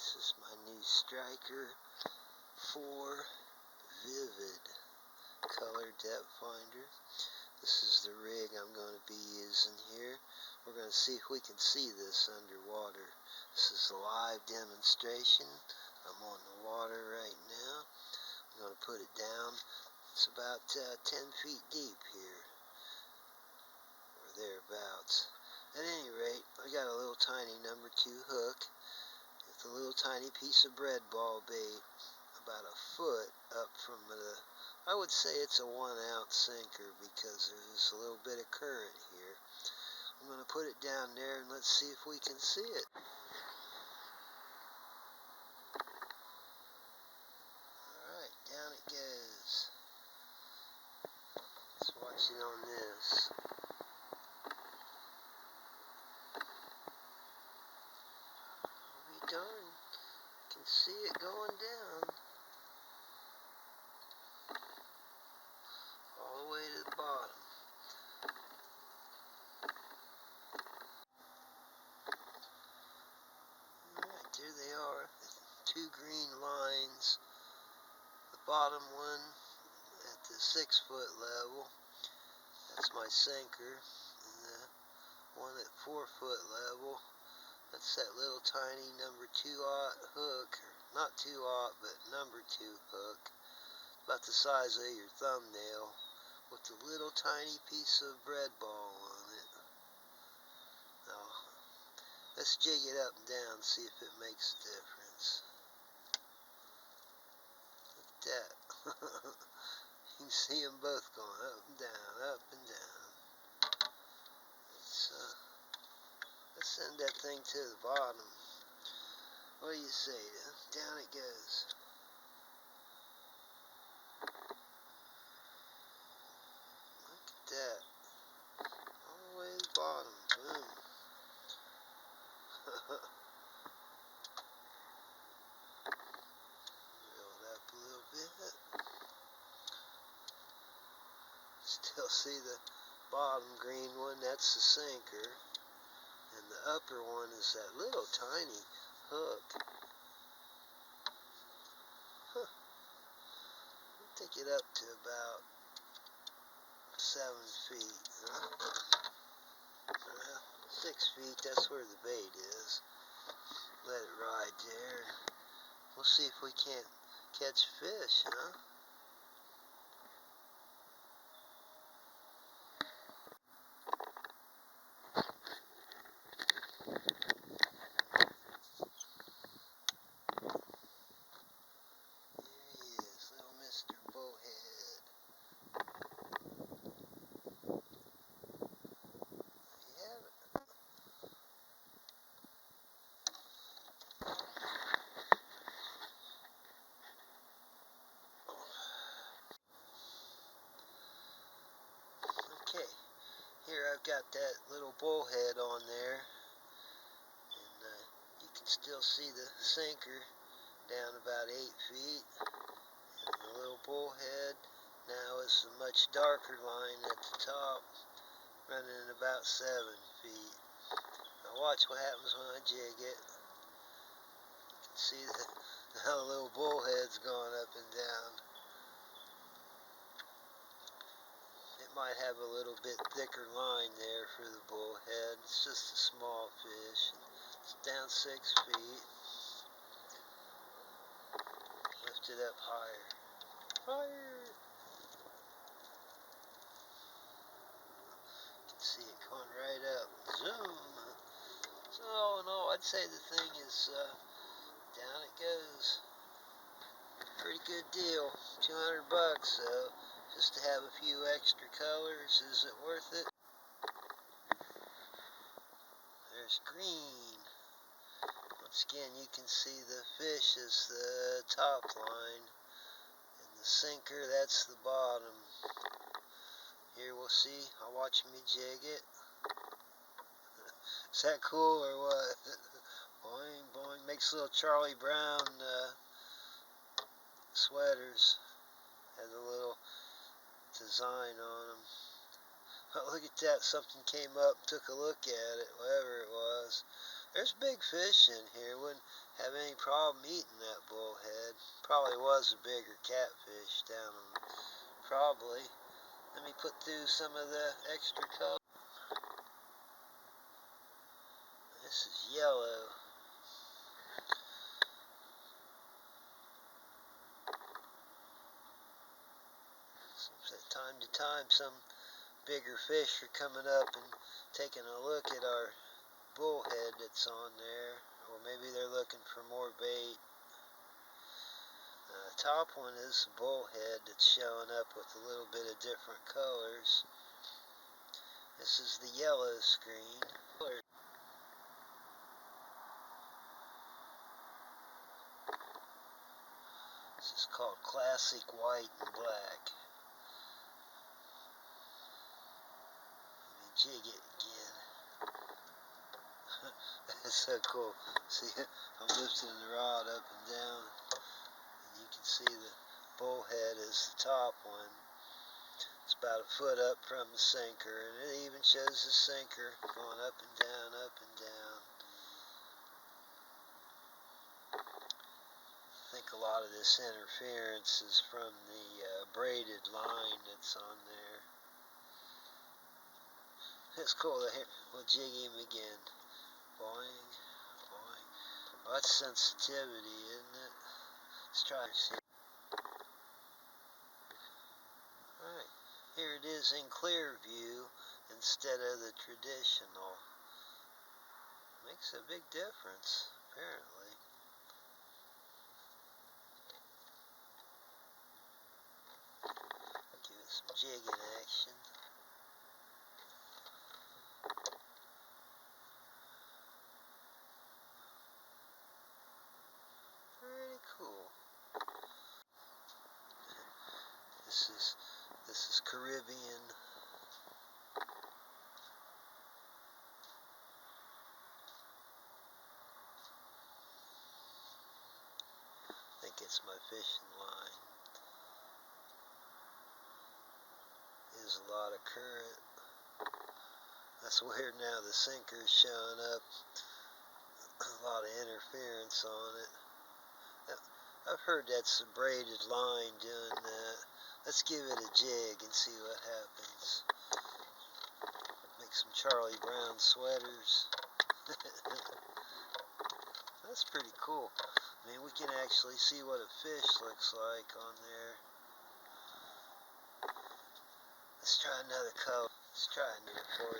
This is my new Striker 4 Vivid color depth finder. This is the rig I'm going to be using here. We're going to see if we can see this underwater. This is a live demonstration. I'm on the water right now. I'm going to put it down. It's about 10 feet deep here, or thereabouts. At any rate, I got a little tiny number 2 hook with a little tiny piece of bread ball bait, about a foot up from the, I would say it's a 1 ounce sinker because there's a little bit of current here. I'm going to put it down there and let's see if we can see it. Alright, down it goes. Let's watch it on this. I'll be darned. You can see it going down. All the way to the bottom. Alright, there they are. 2 green lines. The bottom one at the 6 foot level. That's my sinker. And the one at 4 foot level. That's that little tiny number 2/0 hook. Not 2/0, but number 2 hook. About the size of your thumbnail. With a little tiny piece of bread ball on it. Now, let's jig it up and down, see if it makes a difference. Look at that. You can see them both going up and down, up and down. Let's send that thing to the bottom. What do you say? Down it goes. Look at that. All the way to the bottom. Boom. Reel it up a little bit. Still see the bottom green one, that's the sinker. And the upper one is that little tiny hook. Take it up to about 7 feet. Well, 6 feet, that's where the bait is. Let it ride there. We'll see if we can't catch fish, huh? Okay, here I've got that little bullhead on there, and you can still see the sinker down about 8 feet, and the little bullhead now is a much darker line at the top, running about 7 feet. Now watch what happens when I jig it. You can see how the little bullhead's going up and down. It might have a little bit thicker line there for the bullhead. It's just a small fish. It's down 6 feet. Lift it up higher. Higher! You can see it going right up. Zoom! So all in all, I'd say the thing is down it goes. Pretty good deal. $200 so just to have a few extra colors, is it worth it? There's green. Once again, you can see the fish is the top line, and the sinker, that's the bottom. Here we'll see. I'll watch me jig it. Is that cool or what? Boing, boing. Makes little Charlie Brown sweaters. Has a little design on them. Oh, look at that. Something came up, took a look at it, whatever it was. There's big fish in here. When have any problem eating that bullhead. Probably was a bigger catfish down on, probably. Let me put through some of the extra color. This is yellow. Time to time, some bigger fish are coming up and taking a look at our bullhead that's on there, or maybe they're looking for more bait. The top one is a bullhead that's showing up with a little bit of different colors. This is the yellow screen. This is called Classic White and Black. Let me jig it again. That's so cool. See, I'm lifting the rod up and down, and you can see the bullhead is the top one. It's about a foot up from the sinker, and it even shows the sinker going up and down, up and down. I think a lot of this interference is from the braided line that's on there. It's cool to hear. We'll jig him again. Boing, boing. Well, that's sensitivity, isn't it? Let's try and see. Alright, here it is in clear view instead of the traditional. Makes a big difference, apparently. Give it some jigging action. Pretty cool. This is Caribbean. I think it's my fishing line. There's a lot of current. That's weird now, the sinker's showing up. A lot of interference on it. I've heard that's a braided line doing that. Let's give it a jig and see what happens. Make some Charlie Brown sweaters. That's pretty cool. I mean, we can actually see what a fish looks like on there. Let's try another color. Let's try another for you.